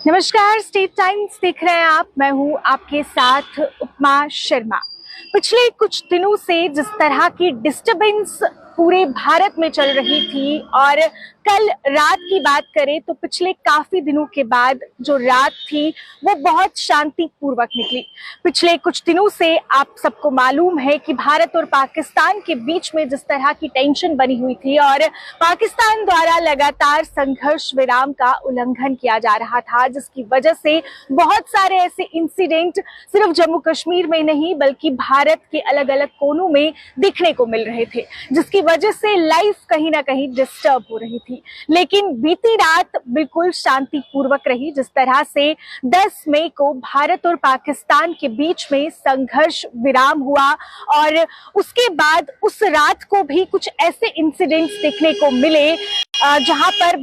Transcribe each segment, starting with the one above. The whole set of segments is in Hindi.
नमस्कार, स्टेट टाइम्स देख रहे हैं आप। मैं हूं आपके साथ उपमा शर्मा। पिछले कुछ दिनों से जिस तरह की डिस्टरबेंस पूरे भारत में चल रही थी और कल रात की बात करें तो पिछले काफी दिनों के बाद जो रात थी वो बहुत शांतिपूर्वक निकली। पिछले कुछ दिनों से आप सबको मालूम है कि भारत और पाकिस्तान के बीच में जिस तरह की टेंशन बनी हुई थी और पाकिस्तान द्वारा लगातार संघर्ष विराम का उल्लंघन किया जा रहा था, जिसकी वजह से बहुत सारे ऐसे इंसिडेंट सिर्फ जम्मू कश्मीर में नहीं बल्कि भारत के अलग अलग कोनों में देखने को मिल रहे थे, जिसकी वजह से लाइफ कहीं ना कहीं डिस्टर्ब हो रही थी। लेकिन बीती रात बिल्कुल शांतिपूर्वक रही। जिस तरह से 10 मई को भारत और पाकिस्तान के बीच में संघर्ष विराम हुआ और उसके बाद उस रात को भी कुछ ऐसे इंसिडेंट्स देखने को मिले जहां पर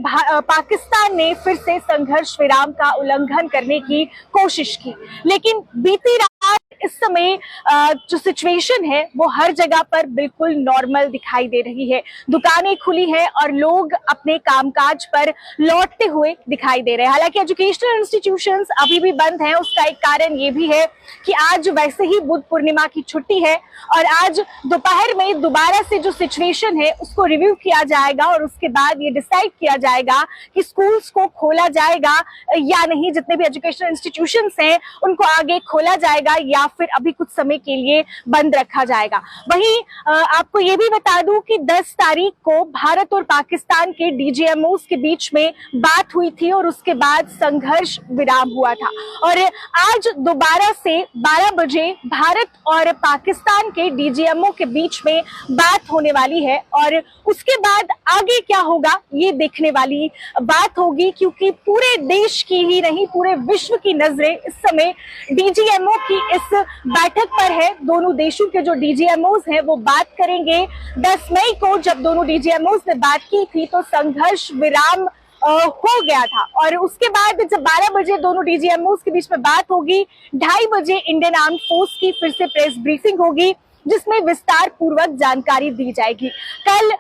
पाकिस्तान ने फिर से संघर्ष विराम का उल्लंघन करने की कोशिश की। लेकिन बीती रात इस समय जो सिचुएशन है वो हर जगह पर बिल्कुल नॉर्मल दिखाई दे रही है। दुकानें खुली हैं और लोग अपने कामकाज पर लौटते हुए दिखाई दे रहे हैं। हालांकि एजुकेशनल इंस्टीट्यूशंस अभी भी बंद हैं। उसका एक कारण ये भी है कि आज वैसे ही बुद्ध पूर्णिमा की छुट्टी है और आज दोपहर में दोबारा से जो सिचुएशन है उसको रिव्यू किया जाएगा और उसके बाद ये डिसाइड किया जाएगा कि स्कूल्स को खोला जाएगा या नहीं। जितने भी एजुकेशनल इंस्टीट्यूशंस हैं उनको आगे खोला जाएगा या फिर अभी कुछ समय के लिए बंद रखा जाएगा। वहीं आपको ये भी बता दूं कि 10 तारीख को भारत और पाकिस्तान के डीजीएमओस के बीच में बात हुई थी और उसके बाद संघर्ष विराम हुआ था और आज दोबारा से 12 बजे भारत और पाकिस्तान के डीजीएमओ के बीच में बात होने वाली है और उसके बाद आगे क्या होगा ये देखने वाली बात होगी, क्योंकि पूरे देश की ही नहीं पूरे विश्व की नजरें इस समय डीजीएमओ की इस बैठक पर है। दोनों देशों के जो डीजीएमओस हैं वो बात करेंगे। 10 मई को जब दोनों डीजीएमओस ने बात की थी तो संघर्ष विराम हो गया था और उसके बाद जब 12 बजे दोनों डीजीएमओस के बीच में बात होगी, 2:30 बजे इंडियन आर्म्ड फोर्स की फिर से प्रेस ब्रीफिंग होगी जिसमें विस्तार पूर्वक जानकारी दी जाएगी। कल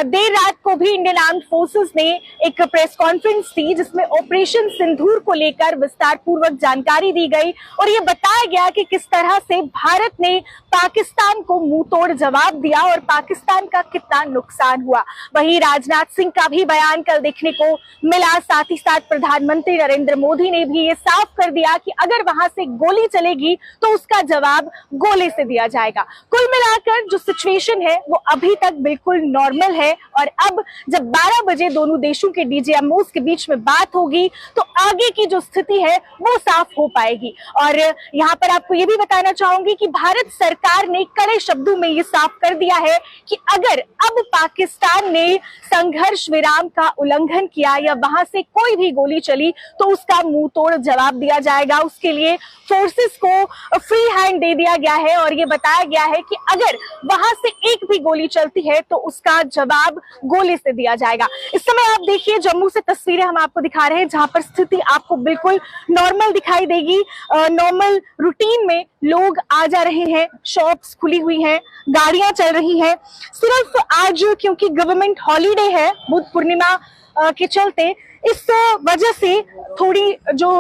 देर रात को भी इंडियन आर्म्ड फोर्सेस ने एक प्रेस कॉन्फ्रेंस दी जिसमें ऑपरेशन सिंदूर को लेकर विस्तार पूर्वक जानकारी दी गई और ये बताया गया कि किस तरह से भारत ने पाकिस्तान को मुंह तोड़ जवाब दिया और पाकिस्तान का कितना नुकसान हुआ। वहीं राजनाथ सिंह का भी बयान कल देखने को मिला। साथ ही साथ प्रधानमंत्री नरेंद्र मोदी ने भी ये साफ कर दिया कि अगर वहां से गोली चलेगी तो उसका जवाब गोले से दिया जाएगा। कुल मिलाकर जो सिचुएशन है वो अभी तक बिल्कुल नॉर्मल है और अब जब 12 बजे दोनों देशों के डीजीएमओस के बीच में बात होगी तो आगे की जो स्थिति है वो साफ हो पाएगी। और यहाँ पर आपको ये भी बताना चाहूंगी कि भारत सरकार ने कड़े शब्दों में ये साफ कर दिया है कि अगर अब पाकिस्तान ने संघर्ष विराम का उल्लंघन किया या वहां से कोई भी गोली चली तो उसका मुंह तोड़ जवाब दिया जाएगा। उसके लिए फोर्सेस को फ्री हैंड दे दिया गया है और ये बताया गया है कि अगर वहां से एक भी गोली चलती है तो उसका जवाब गोले से दिया जाएगा। इस समय आप देखिए जम्मू से तस्वीरें हम आपको दिखा रहे हैं जहां पर स्थिति आपको बिल्कुल नॉर्मल दिखाई देगी। नॉर्मल रूटीन में लोग आ जा रहे हैं, शॉप्स खुली हुई हैं, गाड़ियां चल रही हैं। सिर्फ आज क्योंकि गवर्नमेंट हॉलीडे है बुद्ध पूर्णिमा के चलते इस वजह से थोड़ी जो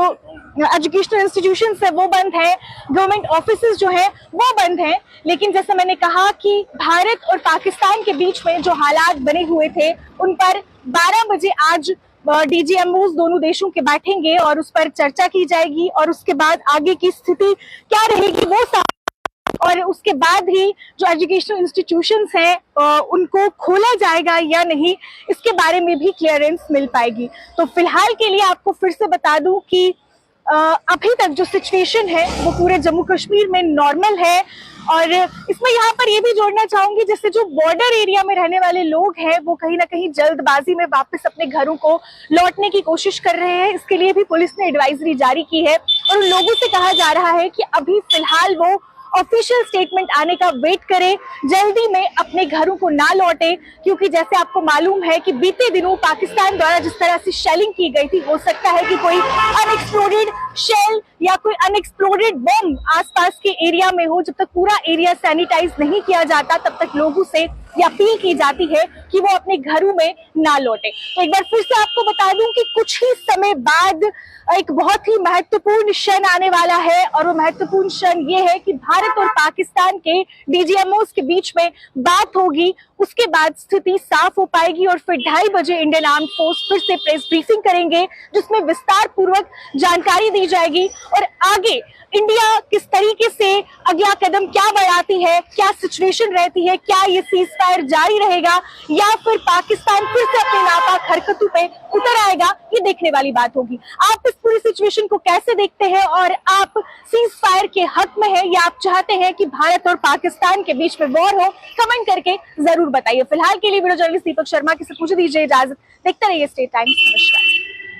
एजुकेशनल इंस्टीट्यूशंस है वो बंद है, गवर्नमेंट ऑफिसेज जो है वो बंद है। लेकिन जैसे मैंने कहा कि भारत और पाकिस्तान के बीच में जो हालात बने हुए थे उन पर 12 बजे आज डीजीएमओस दोनों देशों के बैठेंगे और उस पर चर्चा की जाएगी और उसके बाद आगे की स्थिति क्या रहेगी वो और उसके बाद ही जो एजुकेशनल इंस्टीट्यूशंस हैं उनको खोला जाएगा या नहीं इसके बारे में भी क्लियरेंस मिल पाएगी। तो फिलहाल के लिए आपको फिर से बता दूं कि अभी तक जो सिचुएशन है वो पूरे जम्मू कश्मीर में नॉर्मल है और इसमें यहाँ पर ये भी जोड़ना चाहूंगी जैसे जो बॉर्डर एरिया में रहने वाले लोग हैं वो कहीं ना कहीं जल्दबाजी में वापस अपने घरों को लौटने की कोशिश कर रहे हैं। इसके लिए भी पुलिस ने एडवाइजरी जारी की है और उन लोगों से कहा जा रहा है कि अभी फिलहाल वो ऑफिशियल स्टेटमेंट आने का वेट करें, जल्दी में अपने घरों को ना लौटे, क्योंकि जैसे आपको मालूम है कि बीते दिनों पाकिस्तान द्वारा जिस तरह से शेलिंग की गई थी, हो सकता है कि कोई अनएक्सप्लोडेड शेल या कोई अनएक्सप्लोडेड बम आसपास के एरिया में हो। जब तक पूरा एरिया सैनिटाइज नहीं किया जाता तब तक लोगों से ये अपील की जाती है कि वो अपने घरों में ना लौटे। तो एक बार फिर से आपको बता दूं कि कुछ ही समय बाद एक बहुत ही महत्वपूर्ण क्षण आने वाला है, और वो महत्वपूर्ण क्षण ये है कि भारत और पाकिस्तान के डीजीएमओस के बीच में बात होगी। उसके बाद स्थिति साफ हो पाएगी और फिर 2:30 बजे इंडियन आर्म फोर्स फिर से प्रेस ब्रीफिंग करेंगे, जिसमें विस्तार पूर्वक जानकारी दी जाएगी और आगे इंडिया किस तरीके से अगला कदम क्या बढ़ाती है, क्या सिचुएशन रहती है, क्या ये सीज फायर जारी रहेगा या फिर पाकिस्तान फिर से अपनी नापाक हरकतों पे उतर आएगा, ये देखने वाली बात होगी। आप इस पूरी सिचुएशन को कैसे देखते हैं और आप सीज फायर के हक में हैं या आप चाहते हैं कि भारत और पाकिस्तान के बीच में वॉर हो? कमेंट करके जरूर बताइए। फिलहाल के लिए वीडियो जर्नलिस्ट दीपक शर्मा के साथ मुझे दीजिए इजाजत। देखते रहिए स्टेट टाइम्स। नमस्कार।